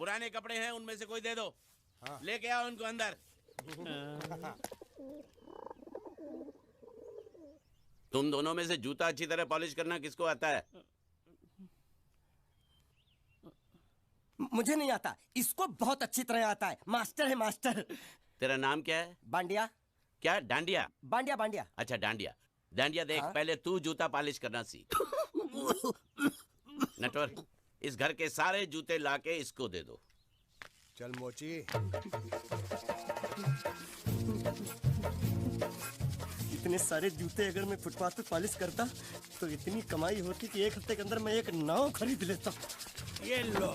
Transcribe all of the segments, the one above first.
पुराने कपड़े हैं, उनमें से कोई दे दो। हाँ। लेके आओ उनको अंदर। तुम दोनों में से जूता अच्छी तरह पॉलिश करना किसको आता है? मुझे नहीं आता, इसको बहुत अच्छी तरह आता है। मास्टर है मास्टर। तेरा नाम क्या है? बांडिया। क्या? डांडिया? बांडिया बांडिया। अच्छा डांडिया। डांडिया देख, हाँ? पहले तू जूता पॉलिश करना सीख। नटवर, इस घर के सारे जूते लाके इसको दे दो। चल मोची। इतने सारे जूते अगर मैं फुटपाथ पे पॉलिश करता तो इतनी कमाई होती कि एक हफ्ते के अंदर मैं एक नाव खरीद लेता। ये लो।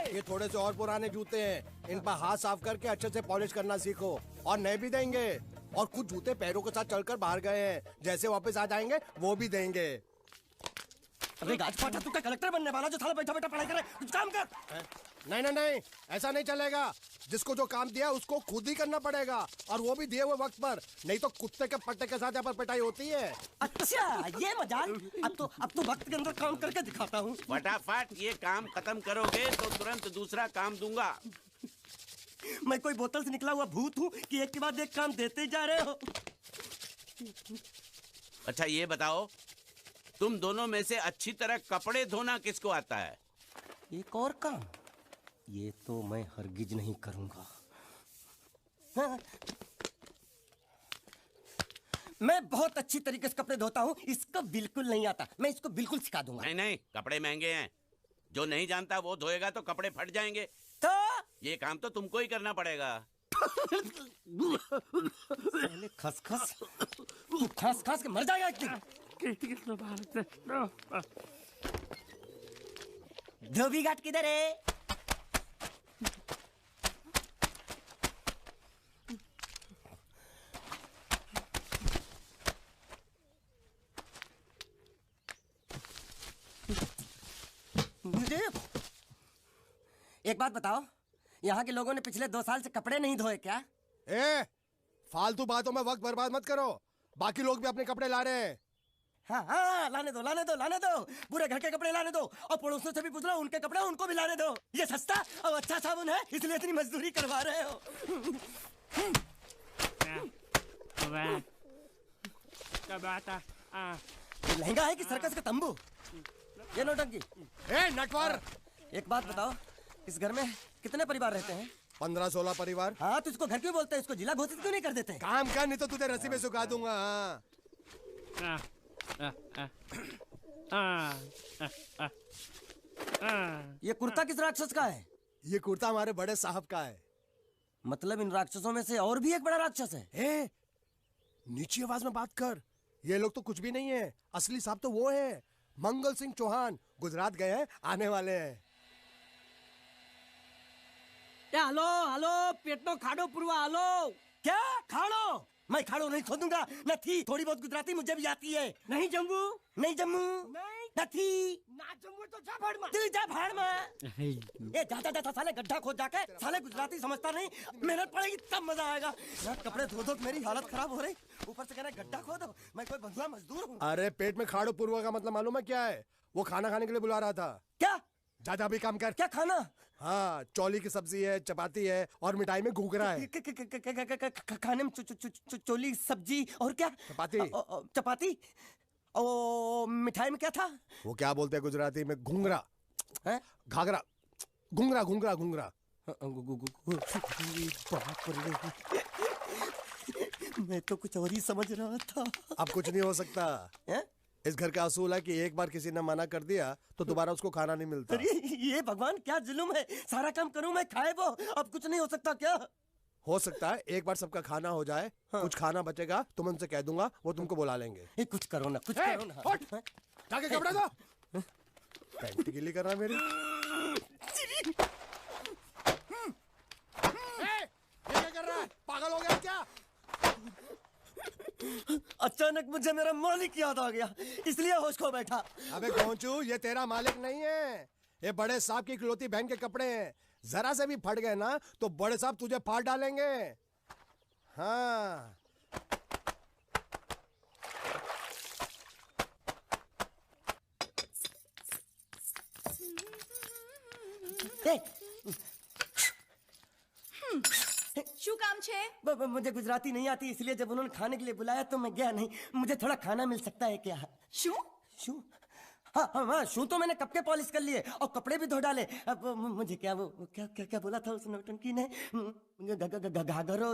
ये थोड़े से और पुराने जूते हैं, इन पर हाथ साफ करके अच्छे से पॉलिश करना सीखो। और नए भी देंगे। और कुछ जूते पैरों के साथ चलकर बाहर गए हैं, जैसे वापस आ जाएंगे वो भी देंगे। अबे गाजपाटा, तू क्या कलेक्टर बनने वाला जो साला बैठा बैठा पढ़ाई करे? कुछ काम कर। नहीं नहीं नहीं, ऐसा नहीं चलेगा। जिसको जो काम दिया उसको खुद ही करना पड़ेगा, और वो भी दिए हुए वक्त पर। नहीं तो कुत्ते के पट्टे के साथ यहाँ पर पिटाई होती है। अच्छा ये मजाल। अब तो वक्त के अंदर काम करके दिखाता हूँ। फटाफट ये काम खत्म करोगे तो तुरंत दूसरा काम दूंगा। मैं कोई बोतल से निकला हुआ भूत हूँ कि एक के बाद एक काम देते जा रहे हो? अच्छा ये बताओ, तुम दोनों में से अच्छी तरह कपड़े धोना किसको आता है? एक और काम? ये तो मैं हरगिज नहीं करूंगा। हाँ। मैं बहुत अच्छी तरीके से कपड़े धोता हूँ, इसको बिल्कुल नहीं आता। मैं इसको बिल्कुल सिखा दूंगा। नहीं नहीं, कपड़े महंगे हैं। जो नहीं जानता वो धोएगा तो कपड़े फट जाएंगे। तो ये काम तो तुमको ही करना पड़ेगा। पहले खसखस, तू खस खस के मर जाएगा एक दिन। धोबी घाट किधर है? एक बात बताओ, यहाँ के लोगों ने पिछले 2 साल से कपड़े नहीं धोए क्या? फालतू बातों में वक्त बर्बाद मत करो। बाकी लोग भी अपने कपड़े ला रहे हैं। हाँ हाँ, लाने दो लाने दो लाने दो। पूरे घर के कपड़े लाने दो, और पड़ोसियों से भी पूछ लो, उनके कपड़े उनको भी लाने दो। ये सस्ता और अच्छा साबुन है, इसलिए इतनी मजदूरी करवा रहे हो। लहंगा है कि सर्कस का तंबू? ये नौटंकी। नटवर, एक बात बताओ, इस घर में कितने परिवार रहते हैं? 15-16 परिवार। हाँ, तो इसको घर क्यों बोलते हैं? इसको जिला घोषित क्यों नहीं कर देते? काम कर, नहीं तो तुझे रस्सी में सुखा दूंगा। ये कुर्ता किस राक्षस का है? ये कुर्ता हमारे बड़े साहब का है। मतलब इन राक्षसों में से और भी एक बड़ा राक्षस है? नीची आवाज में बात कर। ये लोग तो कुछ भी नहीं है, असली साहब तो वो है मंगल सिंह चौहान। गुजरात गए हैं, आने वाले हैं। हेलो हेलो, पेट में खाड़ो पुरवा। हेलो, क्या खाड़ो? मैं खाड़ो नहीं खोदूंगा। नथी, थोड़ी बहुत गुजराती मुझे भी आती है। नहीं जम्मू, नहीं जम्मू, नहीं नथी, ना जम्मू तो जा भाड़ में। तू जा भाड़ में। ये जाता जाता साले गड्ढा खोद जाके, साले गुजराती समझता नहीं। मेहनत पड़ेगी तब मजा आएगा। यार कपड़े धो धो मेरी हालत खराब हो रही, ऊपर से कह रहे गड्ढा खोदो। मैं कोई बंधुआ मजदूर हूँ? अरे पेट में खाड़ो पुरवा का मतलब मालूम है क्या है? वो खाना खाने के लिए बुला रहा था। क्या? ज्यादा भी काम कर। क्या खाना? हाँ, चौली की सब्जी है, चपाती है, और मिठाई में घूघरा है। खाने में चोली सब्जी और क्या? चपाती। चपाती। ओ मिठाई में क्या था? वो क्या बोलते हैं गुजराती में? घूंघरा। घाघरा। घूंघरा घूंघरा घूंघरा। बाप रे, मैं तो कुछ और ही समझ रहा था। अब कुछ नहीं हो सकता। इस घर का असूल है कि एक बार किसी ने मना कर दिया तो दोबारा उसको खाना नहीं मिलता। अरे ये भगवान क्या जुल्म है। सारा काम करूं मैं, खाए वो। अब कुछ नहीं हो सकता क्या? हो सकता है एक बार सबका खाना हो जाए। हाँ। कुछ खाना बचेगा तो मैं उनसे कह दूंगा, वो तुमको बुला लेंगे। कुछ करो ना, कुछ करो ना। जाके कपड़े दो। पैंट गीली कर रहा मेरी। ये क्या कर रहा है? पागल हो गया क्या? अचानक मुझे मेरा मालिक याद आ गया, इसलिए होश खो बैठा। अबे गोंचू, ये तेरा मालिक नहीं है, ये बड़े साहब की इकलौती बहन के कपड़े हैं। जरा से भी फट गए ना तो बड़े साहब तुझे फाड़ डालेंगे। हाँ। શું કામ છે? मुझे गुजराती नहीं आती, इसलिए जब उन्होंने खाने के लिए बुलाया तो मैं गया नहीं। मुझे थोड़ा खाना मिल सकता है क्या? શું? शू? हाँ, शू तो मैंने कब के पॉलिश कर लिए और कपड़े भी धो डाले। अब मुझे क्या वो क्या क्या क्या बोला था उस नौटंकी ने? घाघरो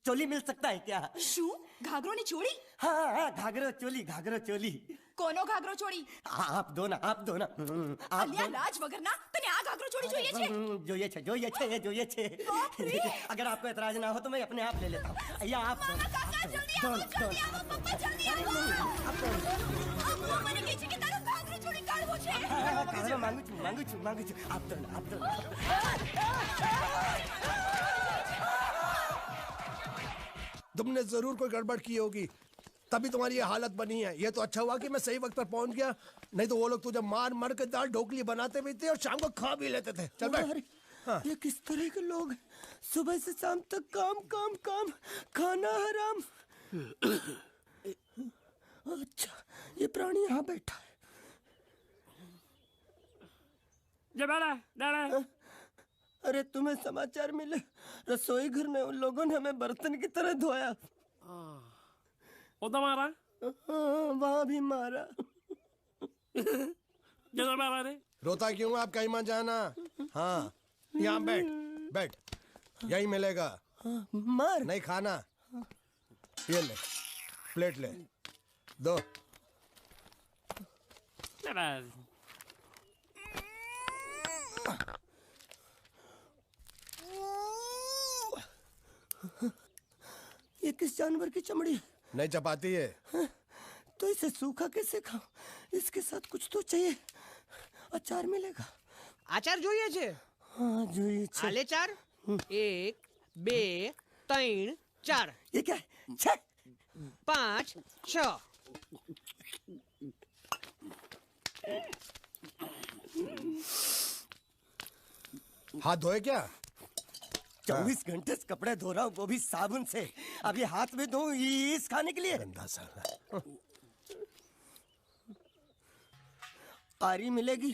चोली मिल सकता है क्या? શું? ઘાઘરોની ચોળી? हाँ, घाघरो चोली। કોનો ઘાઘરો ચોળી? आप दो ना आप અલ્યા લાજ વગરના તને આ ઘાઘરો ચોળી જોઈએ છે? જોઈએ છે। अगर आपको एतराज ना हो तो मैं अपने आप ले लेता हूँ। या आप મામા કાકા જલ્દી આવો, જલ્દી આવો, પપ્પા જલ્દી આવો। અમ્મા મને કહે છે કે તારો ઘાઘરો ચોળી કાઢવો છે। मांगू छू आप दो ना तुमने जरूर कोई गड़बड़ की होगी, तभी तुम्हारी ये हालत बनी है। ये तो अच्छा हुआ कि मैं सही वक्त पर पहुंच गया, नहीं तो वो लोग तुझे मार के दाल ढोकली बनाते भी थे और शाम को खा भी लेते थे। चल बैठ। हाँ। ये किस तरह के लोग हैं? सुबह से शाम तक काम, खाना हराम। अच्छा, ये प्राणी यहाँ बैठा है। अरे तुम्हें समाचार मिले? रसोई घर में उन लोगों ने हमें बर्तन की तरह धोया। मारा वहाँ भी मारा। रोता क्यों? आप कहीं मत जाना। हाँ, यहाँ बैठ, यही मिलेगा। मार नहीं खाना, ये ले, प्लेट ले, दो। ये किस जानवर की चमड़ी है? नहीं चपाती है। तो इसे सूखा कैसे खाऊं? इसके साथ कुछ तो चाहिए। अचार मिलेगा? આચાર જોઈએ છે? हाँ જોઈએ છે। આલે ચાર 1 2 3 4 ये क्या है? 6 5 6 हाथ धोए क्या? 24 घंटे से कपड़े धो रहा हूँ, वो भी साबुन से। अब ये हाथ में धो इस खाने के लिए? गंदा साला। आरी मिलेगी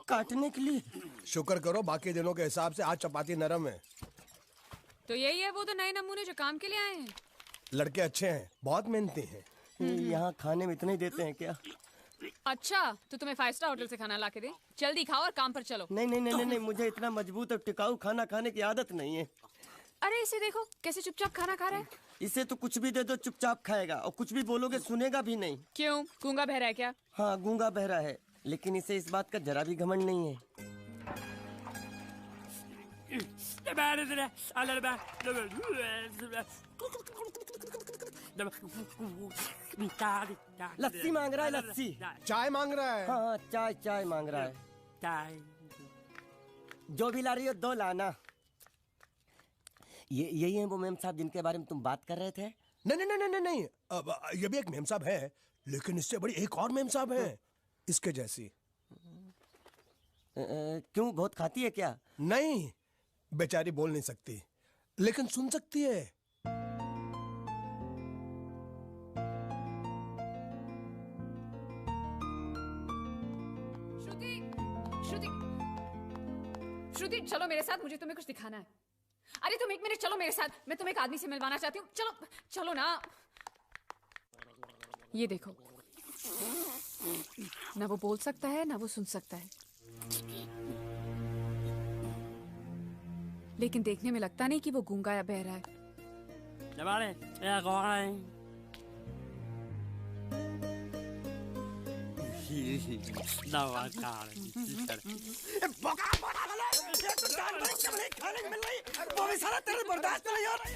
काटने के लिए? शुक्र करो बाकी दिनों के हिसाब से आज चपाती नरम है। तो यही है वो तो नए नमूने जो काम के लिए आए हैं। लड़के अच्छे हैं, बहुत मेहनती हैं। यहाँ खाने में इतना ही देते हैं क्या? अच्छा, तो तुम्हें 5 स्टार होटल से खाना ला के दे? जल्दी खाओ और काम पर चलो। नहीं, मुझे इतना मजबूत और टिकाऊ खाना खाने की आदत नहीं है। अरे इसे देखो कैसे चुपचाप खाना खा रहा है। इसे तो कुछ भी दे दो चुपचाप खाएगा, और कुछ भी बोलोगे सुनेगा भी नहीं। क्यों, गूंगा बहरा है क्या? हाँ, गूंगा बहरा है, लेकिन इसे इस बात का जरा भी घमंड नहीं है। लस्सी मांग रहा है, लस्सी। चाय मांग रहा है। हाँ, चाय मांग रहा है। जो भी ला रही हो 2 लाना। यही है वो मेम साहब जिनके बारे में तुम बात कर रहे थे? नहीं। अब ये भी एक मेम साहब है, लेकिन इससे बड़ी एक और मेम साहब है, इसके जैसी। क्यों, बहुत खाती है क्या? नहीं, बेचारी बोल नहीं सकती, लेकिन सुन सकती है। श्रुति चलो मेरे साथ, मुझे तुम्हें कुछ दिखाना है। अरे तुम 1 मिनट चलो मेरे साथ, मैं तुम्हें एक आदमी से मिलवाना चाहती हूँ। चलो ना। ये देखो, ना वो बोल सकता है ना वो सुन सकता है, लेकिन देखने में लगता नहीं कि वो गूंगा या बहरा है। वो भी सारा तेरे बर्दाश्त नहीं हो रहा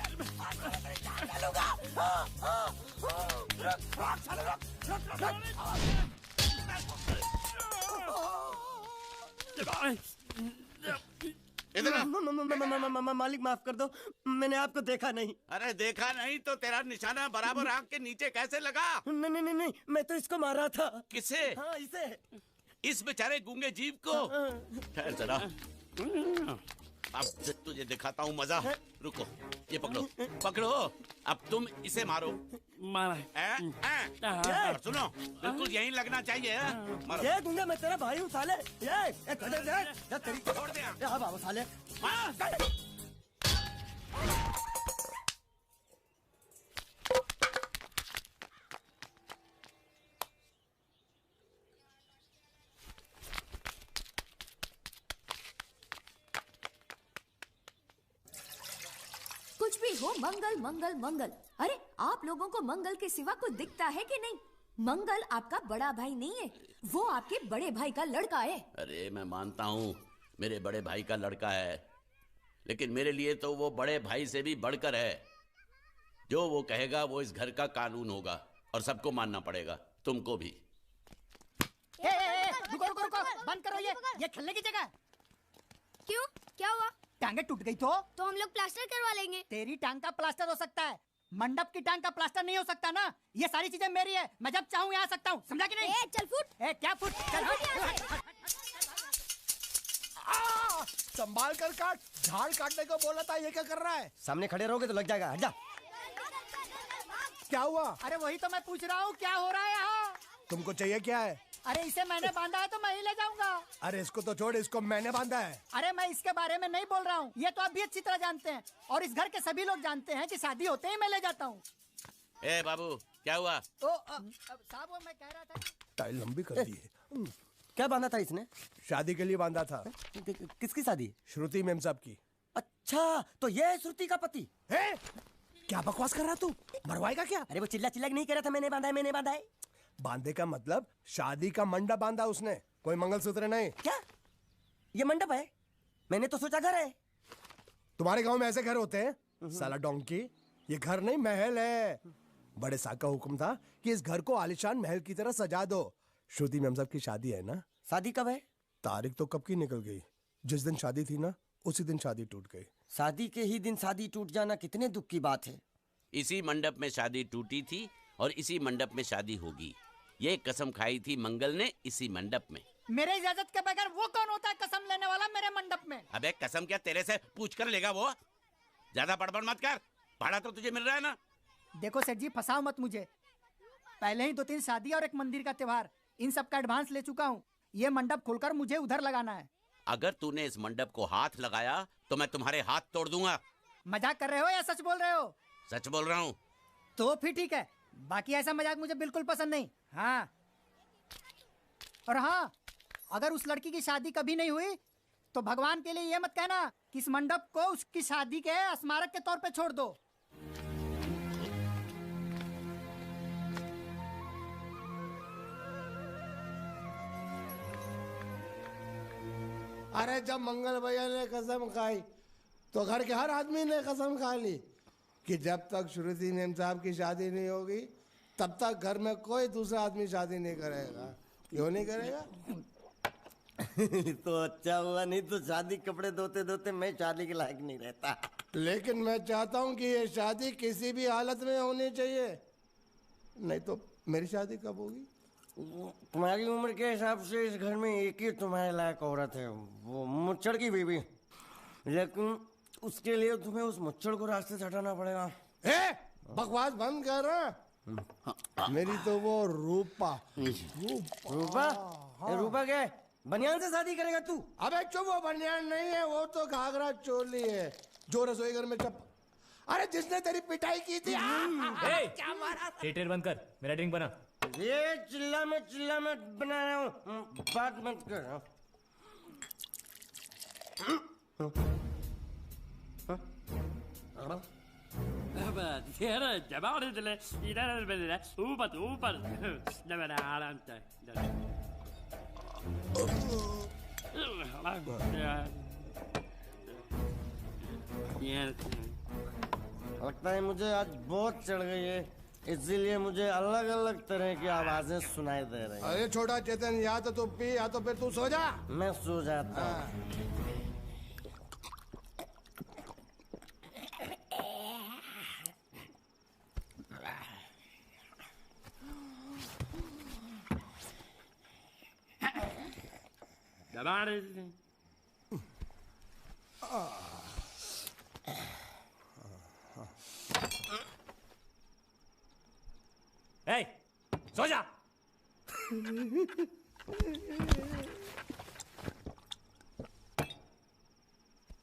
मालिक माफ कर दो, मैंने आपको देखा नहीं। अरे देखा नहीं तो तेरा निशाना बराबर आंख के नीचे कैसे लगा? नहीं, मैं तो इसको मारा था। किसे? हाँ, इसे। इस बेचारे गूंगे जीव को? ठहर जरा। अब तुझे दिखाता हूँ मजा। रुको, ये पकड़ो पकड़ो, अब तुम इसे मारो। मारा। और सुनो, बिल्कुल यहीं लगना चाहिए। मारो। ये दूंगा मैं, तेरा भाई हूँ साले। ये तेरी छोड़ दे। हाँ बाबा साले। कुछ भी हो, मंगल मंगल मंगल। अरे आप लोगों को मंगल के सिवा कुछ दिखता है कि नहीं? मंगल आपका बड़ा भाई नहीं है, वो आपके बड़े भाई का लड़का है। अरे मैं मानता हूँ मेरे बड़े भाई का लड़का है, लेकिन मेरे लिए तो वो बड़े भाई से भी बढ़कर है। जो वो कहेगा वो इस घर का कानून होगा और सबको मानना पड़ेगा, तुमको भी। रुको रुको रुको, बंद करो ये खेलने की जगह। क्यों, क्या हुआ? टांगे टूट गई तो हम लोग प्लास्टर करवा लेंगे। तेरी टांग का प्लास्टर हो सकता है, मंडप की टांग का प्लास्टर नहीं हो सकता ना। ये सारी चीजें मेरी है, मैं जब चाहूँ यहाँ आ सकता हूँ, समझा कि नहीं? चल फुट। क्या फुट? चल हट। संभाल कर काट, झाड़ काटने को बोला था, ये क्या कर रहा है? सामने खड़े रहोगे तो लग जाएगा, हट जा। क्या हुआ? अरे वही तो मैं पूछ रहा हूँ, क्या हो रहा है यहाँ? तुमको चाहिए क्या है? अरे इसे मैंने बांधा है तो मैं ही ले जाऊंगा। अरे इसको तो छोड़, इसको मैंने बांधा है। अरे मैं इसके बारे में नहीं बोल रहा हूँ, ये तो आप भी अच्छी तरह जानते हैं और इस घर के सभी लोग जानते हैं कि शादी होते ही मैं ले जाता हूँ। ए बाबू, क्या हुआ? साहब वो मैं कह रहा था। टाइल लंबी कर दी है। क्या बांधा था इसने? शादी के लिए बांधा था। किसकी शादी? श्रुति मेम साहब की। अच्छा, तो ये है श्रुति का पति? क्या बकवास कर रहा तू? मरवाएगा क्या? अरे वो चिल्ला चिल्ला नहीं कह रहा था मैंने बांधा है, मैंने बांधा है। बांधे का मतलब शादी का मंडप बांधा उसने, कोई मंगलसूत्र नहीं। क्या ये मंडप है? मैंने तो सोचा घर है। तुम्हारे गांव में ऐसे घर होते हैं साला डोंकी? ये घर नहीं, महल है। बड़े साहब का हुक्म था कि इस घर को आलीशान महल की तरह सजा दो। श्रुति मेम साहब की शादी है ना? शादी कब है? तारीख तो कब की निकल गई। जिस दिन शादी थी ना, उसी दिन शादी टूट गई। शादी के ही दिन शादी टूट जाना कितने दुख की बात है। इसी मंडप में शादी टूटी थी और इसी मंडप में शादी होगी। ये कसम खाई थी मंगल ने इसी मंडप में। मेरे इजाजत के बगैर वो कौन होता है कसम लेने वाला मेरे मंडप में? अबे कसम क्या तेरे से पूछ कर लेगा वो? ज्यादा बड़बड़ मत कर, भाड़ा तो तुझे मिल रहा है ना। देखो सेठ जी, फंसाओ मत मुझे। पहले ही 2-3 शादी और एक मंदिर का त्योहार, इन सब का एडवांस ले चुका हूँ। ये मंडप खोलकर मुझे उधर लगाना है। अगर तूने इस मंडप को हाथ लगाया तो मैं तुम्हारे हाथ तोड़ दूंगा। मजाक कर रहे हो या सच बोल रहे हो? सच बोल रहा हूँ। तो फिर ठीक है, बाकी ऐसा मजाक मुझे बिल्कुल पसंद नहीं। हाँ, और हाँ, अगर उस लड़की की शादी कभी नहीं हुई तो भगवान के लिए ये मत कहना कि इस मंडप को उसकी शादी के स्मारक के तौर पे छोड़ दो। अरे जब मंगल भैया ने कसम खाई तो घर के हर आदमी ने कसम खा ली कि जब तक श्रुति मेम साहब की शादी नहीं होगी तब तक घर में कोई दूसरा आदमी शादी नहीं करेगा। क्यों नहीं करेगा? तो अच्छा हुआ, नहीं तो शादी कपड़े धोते धोते मैं शादी के लायक नहीं रहता। लेकिन मैं चाहता हूँ कि ये शादी किसी भी हालत में होनी चाहिए, नहीं तो मेरी शादी कब होगी? तुम्हारी उम्र के हिसाब से इस घर में एक ही तुम्हारे लायक औरत है, वो मुच्छड़ की बीवी। लेकिन उसके लिए तुम्हें उस मुच्छड़ को रास्ते से हटाना पड़ेगा। बकवास बंद कर। मेरी तो वो रूपा। रूपा? रूपा क्या है? बनियान से शादी करेगा तू? अबे चुप, वो बनियान नहीं है, वो तो घाघरा चोली है जो रसोई घर में चप। अरे जिसने तेरी पिटाई की थी। क्या मारा? थिएटर बंद कर, मेरा ड्रिंक बना। ये चिल्ला में बना रहा हूँ, बात मत कर। लगता है मुझे आज बहुत चढ़ गई है, इसीलिए मुझे अलग अलग तरह की आवाजें सुनाई दे रही हैं। अरे छोटा चेतन, या तो तू पी या तो फिर तू सो जा। मैं सो जाता हूँ। आ ए, सो जा।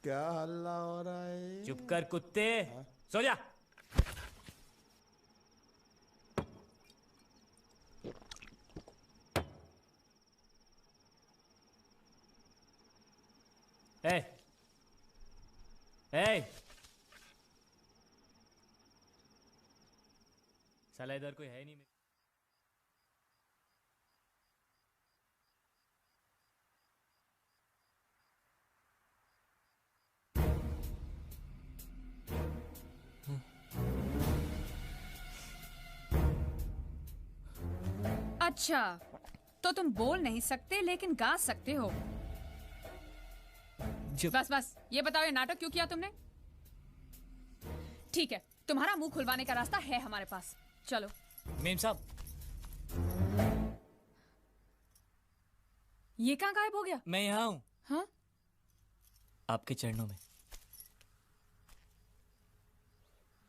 क्या हल्ला हो रहा है? चुप कर कुत्ते, सो जा। ए, ए, साला इधर कोई है नहीं। अच्छा, तो तुम बोल नहीं सकते लेकिन गा सकते हो। बस बस, ये बताओ ये नाटक क्यों किया तुमने? ठीक है, तुम्हारा मुंह खुलवाने का रास्ता है हमारे पास। चलो। मेम साहब, ये कहाँ गायब हो गया? मैं यहाँ हूँ। हाँ? आपके चरणों में।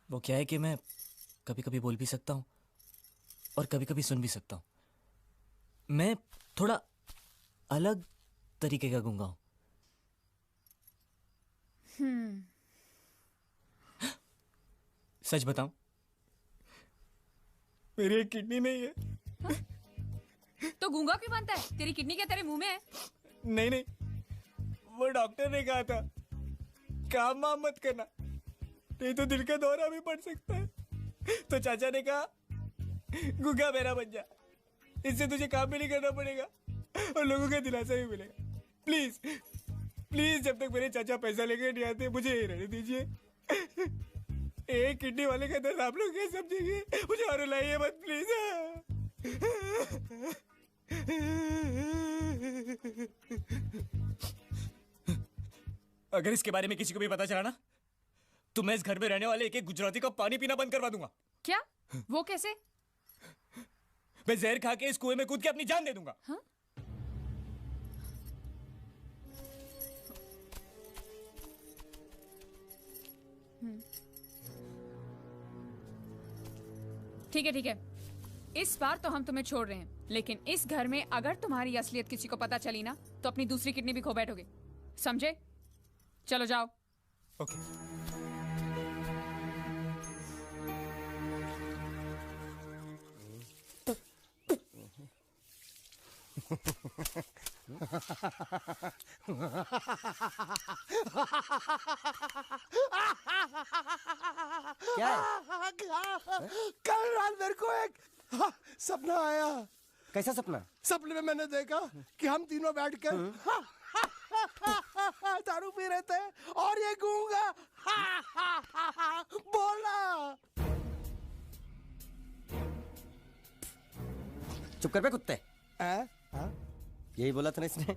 वो क्या है कि मैं कभी कभी बोल भी सकता हूँ और कभी कभी सुन भी सकता हूँ। मैं थोड़ा अलग तरीके का गूंगा हूँ। सच बताऊं, मेरी एक किडनी नहीं है। तो गूंगा क्यों बनता है? तेरी किडनी क्या तेरे मुंह में है? नहीं नहीं, वो डॉक्टर ने कहा था काम वाम मत करना, नहीं तो दिल का दौरा भी पड़ सकता है। तो चाचा ने कहा गूंगा मेरा बन जा, इससे तुझे काम भी नहीं करना पड़ेगा और लोगों का दिलासा भी मिलेगा। प्लीज प्लीज, जब तक मेरे चाचा पैसा लेके नहीं आते मुझे यही रहने दीजिए। एक किडनी वाले का दर्द आप लोग क्या समझेंगे? मुझे और रुलाइए मत प्लीज। अगर इसके बारे में किसी को भी पता चला ना, तो मैं इस घर में रहने वाले एक एक गुजराती का पानी पीना बंद करवा दूंगा। क्या? वो कैसे? मैं जहर खा के इस कुएं में कूद के अपनी जान दे दूंगा। हाँ? ठीक है, इस बार तो हम तुम्हें छोड़ रहे हैं, लेकिन इस घर में अगर तुम्हारी असलियत किसी को पता चली ना, तो अपनी दूसरी किडनी भी खो बैठोगे, समझे? चलो जाओ। ओके। क्या है? कल रात मेरे को एक सपना आया। कैसा सपना? सपने में मैंने देखा कि हम तीनों बैठकर दारू पी रहे थे और ये गूंगा बोला। चुप कर बे कुत्ते। यही बोला था ना इसने।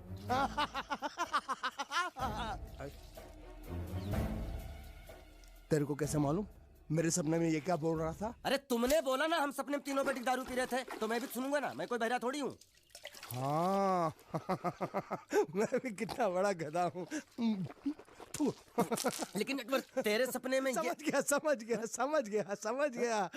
तेरे को कैसे मालूम मेरे सपने में ये क्या बोल रहा था? अरे तुमने बोला ना हम सपने में तीनों बैठ के दारू पी रहे थे, तो मैं भी सुनूंगा ना, मैं कोई बहरा थोड़ी हूँ। हाँ मैं भी कितना बड़ा गधा हूँ। लेकिन एक बार तेरे सपने में समझ गया।